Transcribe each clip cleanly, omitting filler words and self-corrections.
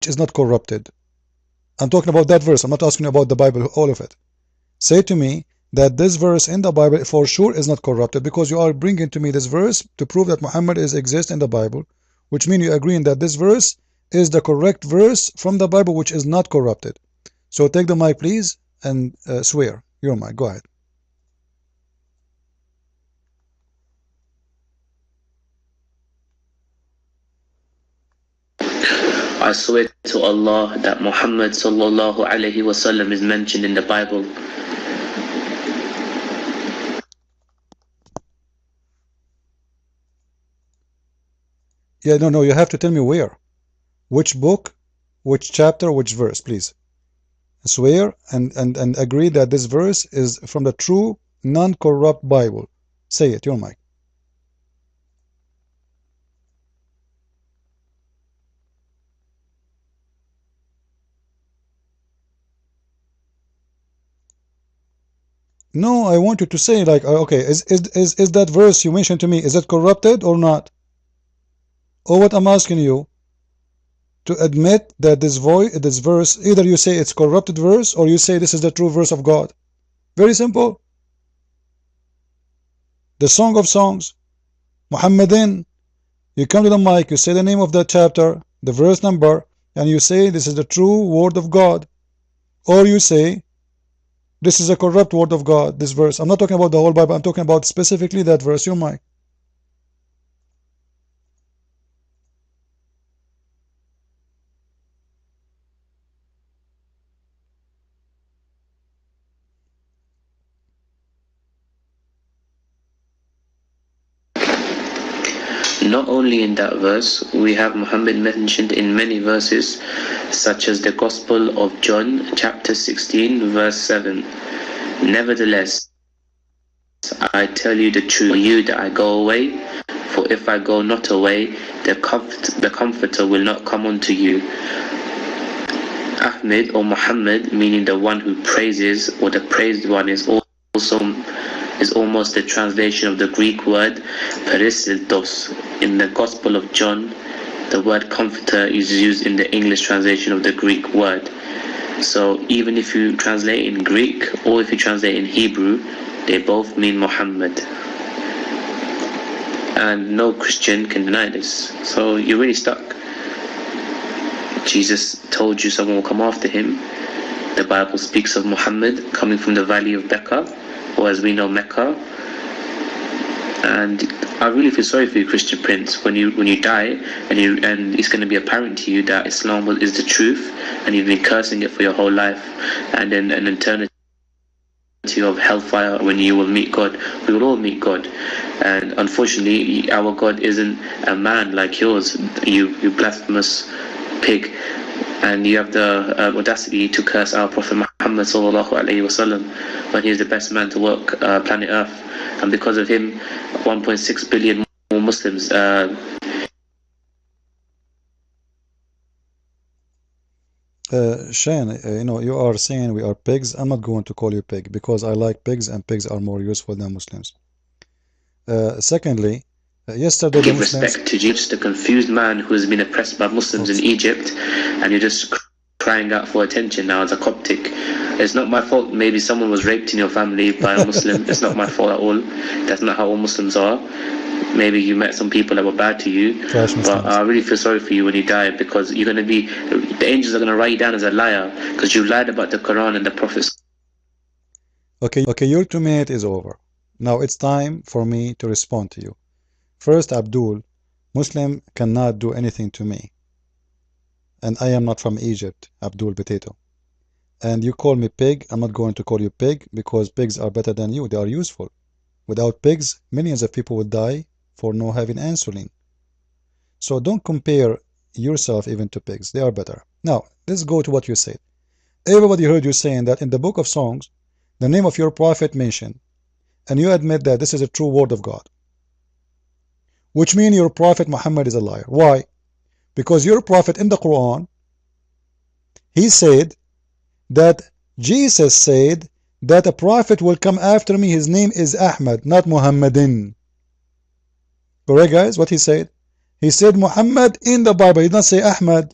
is not corrupted. I'm talking about that verse. I'm not asking you about the Bible, all of it. Say to me that this verse in the Bible for sure is not corrupted, because you are bringing to me this verse to prove that Muhammad exists in the Bible, which means you're agreeing that this verse is the correct verse from the Bible, which is not corrupted. So take the mic, please, and swear. Your mic. Go ahead. I swear to Allah that Muhammad sallallahu alaihi wasallam is mentioned in the Bible. Yeah, no, you have to tell me where. Which book, which chapter, which verse, please. Swear and agree that this verse is from the true, non-corrupt Bible. Say it, your mic. No, I want you to say, like, okay, is that verse you mentioned to me, is it corrupted or not? Or what I'm asking you, to admit that this verse, either you say it's corrupted verse, or you say this is the true verse of God. Very simple. The Song of Songs, Muhammadin. You come to the mic, you say the name of the chapter, the verse number, and you say this is the true word of God. Or you say this is a corrupt word of God, this verse. I'm not talking about the whole Bible, I'm talking about specifically that verse. Your mic. Not only in that verse, we have Muhammad mentioned in many verses, such as the Gospel of John, chapter 16, verse 7. Nevertheless, I tell you the truth, you that I go away, for if I go not away, the Comforter will not come unto you. Ahmed or Muhammad, meaning the one who praises, or the praised one, is almost the translation of the Greek word peristiltos. In the Gospel of John, the word comforter is used in the English translation of the Greek word. So even if you translate in Greek or if you translate in Hebrew, they both mean Muhammad. And no Christian can deny this. So you're really stuck. Jesus told you someone will come after him. The Bible speaks of Muhammad coming from the valley of Becca, or as we know, Mecca. And I really feel sorry for you, Christian Prince, when you die and it's going to be apparent to you that Islam is the truth, and you've been cursing it for your whole life, and then an eternity of hellfire when you will meet God. We will all meet God, and unfortunately our God isn't a man like yours, you blasphemous pig. And you have the audacity to curse our Prophet Muhammad sallallahu alaihi wasallam when he is the best man to walk planet Earth, and because of him 1.6 billion more Muslims Shane, you are saying we are pigs. I'm not going to call you pig because I like pigs, and pigs are more useful than Muslims. Secondly, yesterday give respect to Jesus, the confused man who has been oppressed by Muslims in Egypt, and you're just crying out for attention now as a Coptic. It's not my fault. Maybe someone was raped in your family by a Muslim. It's not my fault at all. That's not how all Muslims are. Maybe you met some people that were bad to you, but I really feel sorry for you when you die, because you're going to be, the angels are going to write you down as a liar because you lied about the Quran and the prophets. Okay, your 2 minutes is over. Now it's time for me to respond to you. First, Abdul, Muslim cannot do anything to me. And I am not from Egypt, Abdul Potato. And you call me pig, I'm not going to call you pig, because pigs are better than you. They are useful. Without pigs, millions of people would die for not having insulin. So don't compare yourself even to pigs. They are better. Now, let's go to what you said. Everybody heard you saying that in the book of Songs, the name of your prophet mentioned, and you admit that this is a true word of God. Which means your prophet Muhammad is a liar. Why? Because your prophet in the Quran, he said that Jesus said that a prophet will come after me, his name is Ahmad, not Muhammadin. Correct, guys? What he said? He said Muhammad in the Bible. He did not say Ahmad.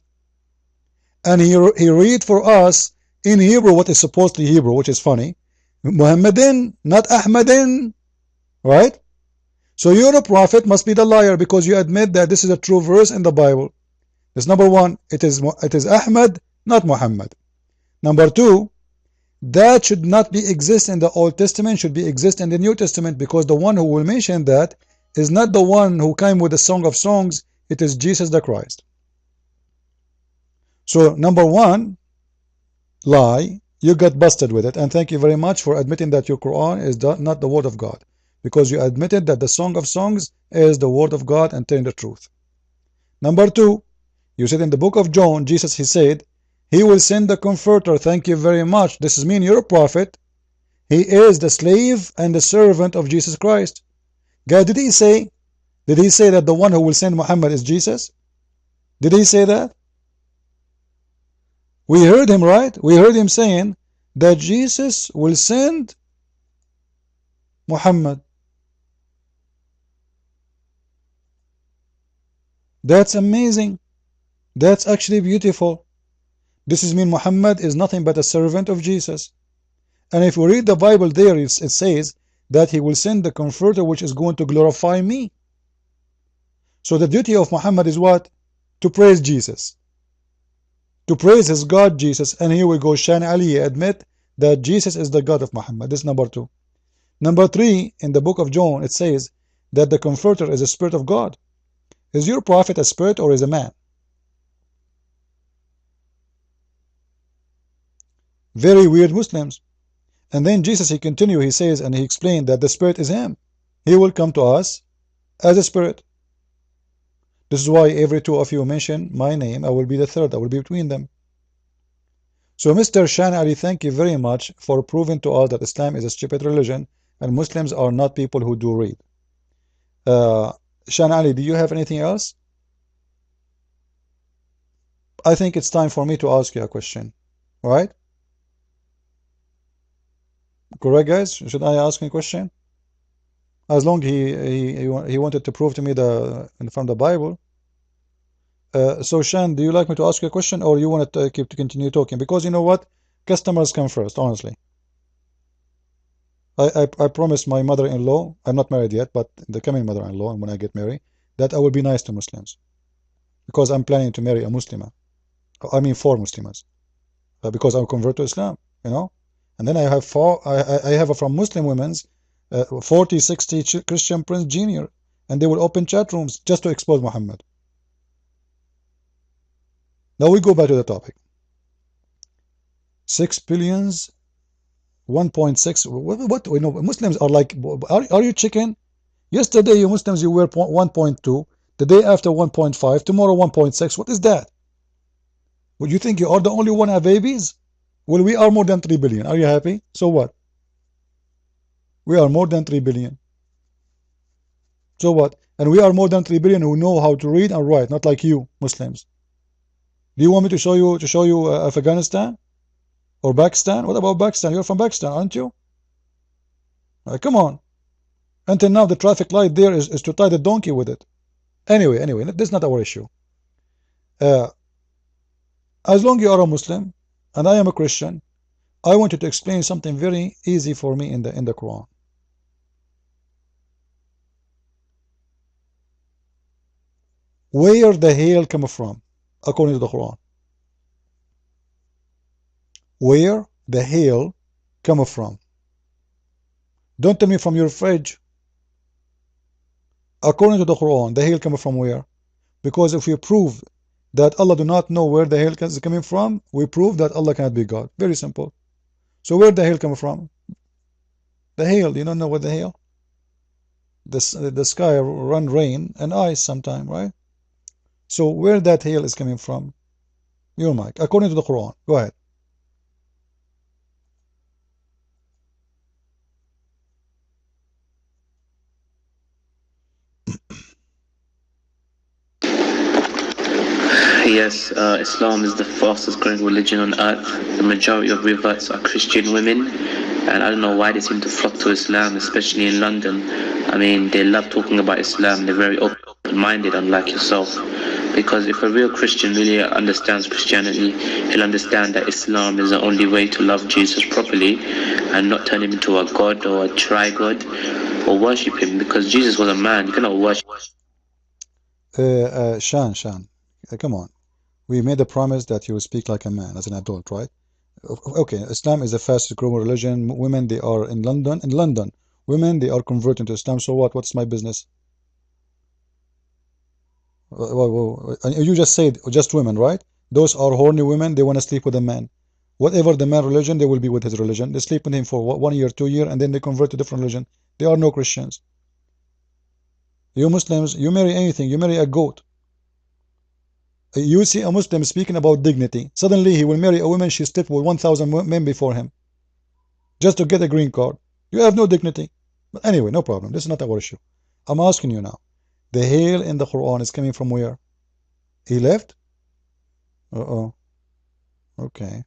and he read for us in Hebrew what is supposedly Hebrew, which is funny. Muhammadin, not Ahmadin, right? So you're a prophet must be the liar because you admit that this is a true verse in the Bible. That's number one. It is Ahmad, not Muhammad. Number two, that should not be exist in the Old Testament, should be exist in the New Testament, because the one who will mention that is not the one who came with the Song of Songs. It is Jesus the Christ. So number one, lie. You got busted with it, and thank you very much for admitting that your Quran is not the word of God, because you admitted that the Song of Songs is the word of God and telling the truth. Number two, you said in the book of John, Jesus, he said, he will send the Comforter. Thank you very much. This is mean you're a prophet. He is the slave and the servant of Jesus Christ. God, did he say that the one who will send Muhammad is Jesus? Did he say that? We heard him, right? We heard him saying that Jesus will send Muhammad. That's amazing. That's actually beautiful. This is mean Muhammad is nothing but a servant of Jesus. And if we read the Bible there, it says that he will send the Comforter which is going to glorify me. So the duty of Muhammad is what? To praise Jesus. To praise his God Jesus. And here we go, Shan Ali admit that Jesus is the God of Muhammad. This is number two. Number three, in the book of John, it says that the Comforter is a spirit of God. Is your prophet a spirit or is a man? Very weird Muslims. And then Jesus, he continued, he says, and he explained that the Spirit is him. He will come to us as a spirit. This is why every two of you mention my name, I will be the third, I will be between them. So Mr. Shan Ali, thank you very much for proving to us that Islam is a stupid religion and Muslims are not people who do read. Shan Ali, do you have anything else? I think it's time for me to ask you a question, right? Correct, guys? Should I ask a question? As long he wanted to prove to me from the Bible. So Shan, do you like me to ask you a question, or you want to continue talking? Because you know what, customers come first. Honestly, I promised my mother-in-law, I'm not married yet, but the coming mother-in-law, and when I get married, that I will be nice to Muslims, because I'm planning to marry a Muslimah. I mean 4 Muslimas, because I'll convert to Islam, you know. And then I have from Muslim women's 40, 60 Christian Prince Jr. And they will open chat rooms just to expose Muhammad. Now we go back to the topic. 6 billions, 1.6. What we know, Muslims are like, are you chicken? Yesterday you Muslims, you were 1.2. The day after 1.5. Tomorrow 1.6. What is that? Would you think you are the only one have babies? Well, we are more than 3 billion. Are you happy? So what? We are more than 3 billion. So what? And we are more than 3 billion who know how to read and write, not like you, Muslims. Do you want me to show you Afghanistan or Pakistan? What about Pakistan? You're from Pakistan, aren't you? Come on. Until now, the traffic light there is to tie the donkey with it. Anyway, this is not our issue. As long as you are a Muslim, and I am a Christian, I want you to explain something very easy for me in the Quran. Where the hail come from, according to the Quran? Where the hail come from? Don't tell me from your fridge. According to the Quran, the hail come from where? Because if we prove that Allah do not know where the hail is coming from, we prove that Allah cannot be God. Very simple. So where the hail come from? The hail, you don't know what the hail? The sky run rain and ice sometime, right? So where that hail is coming from? Your mic. According to the Quran. Go ahead. Yes, Islam is the fastest growing religion on earth. The majority of reverts are Christian women, and I don't know why they seem to flock to Islam, especially in London. I mean, they love talking about Islam. They're very open-minded, unlike yourself. But Because if a real Christian really understands Christianity, he'll understand that Islam is the only way to love Jesus properly and not turn him into a god or a tri-god or worship him, because Jesus was a man. You cannot worship. Shan, come on. We made a promise that you will speak like a man as an adult, right? Okay, Islam is the fastest growing religion. Women, they are in London. In London, women, they are converting to Islam. So what? What's my business? You just said just women, right? Those are horny women. They want to sleep with a man. Whatever the man religion, they will be with his religion. They sleep with him for 1 year, 2 years, and then they convert to different religion. They are no Christians. You Muslims, you marry anything. You marry a goat. You see a Muslim speaking about dignity. Suddenly he will marry a woman she slept with 1,000 men before him just to get a green card. You have no dignity. But anyway, no problem. This is not our issue. I'm asking you now. The hail in the Quran is coming from where? He left? Uh-oh. Okay.